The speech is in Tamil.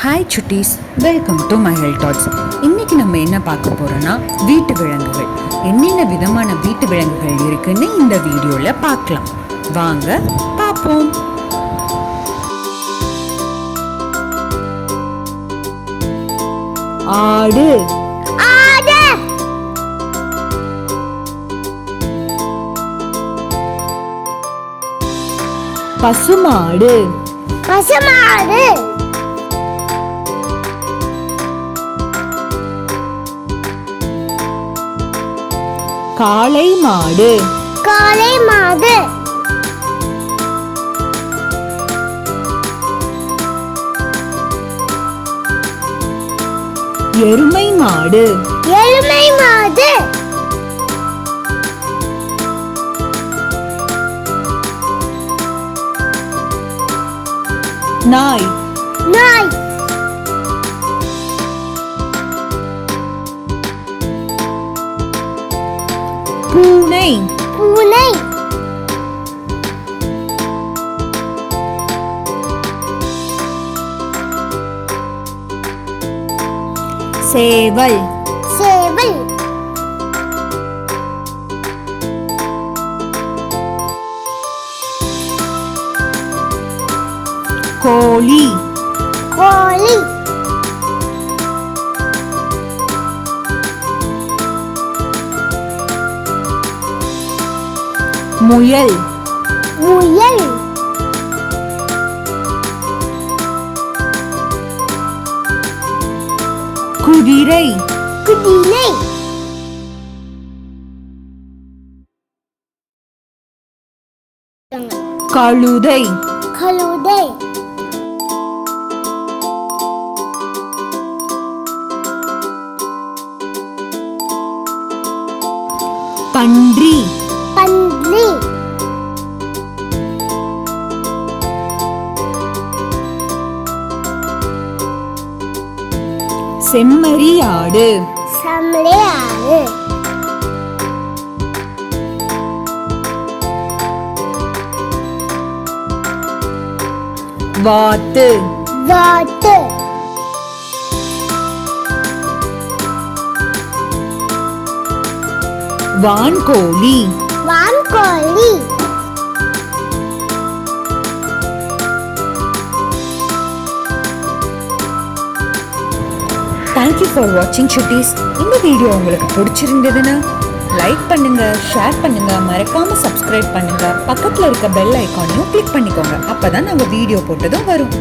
ஹாய் சுட்டீஸ், welcome to my health thoughts. இன்னைக்கு நம்ம என்ன பார்க்க போறோம்னா வீட்டு விலங்குகள். என்னென்ன விதமான வீட்டு விலங்குகள் இருக்குன்னு இந்த வீடியோல பார்க்கலாம். வாங்க பார்ப்போம். ஆடு, பசுமாடு, காளை மாடு, எருமை மாடு, நாய், பூனை, சேவல், கோழி, முயல், குதிரை, கழுதை, பன்றி, செம்மறியாடு, வாத்து, வான்கோழி. தேங்க்யூ ஃபார் வாட்சிங் சுட்டீஸ். இந்த வீடியோ உங்களுக்கு பிடிச்சிருந்ததுன்னா லைக் பண்ணுங்க, ஷேர் பண்ணுங்க, மறக்காம சப்ஸ்கிரைப் பண்ணுங்க. பக்கத்துல இருக்க பெல் ஐக்கானையும் கிளிக் பண்ணிக்கோங்க. அப்பதான் நாங்க வீடியோ போட்டதும் வரும்.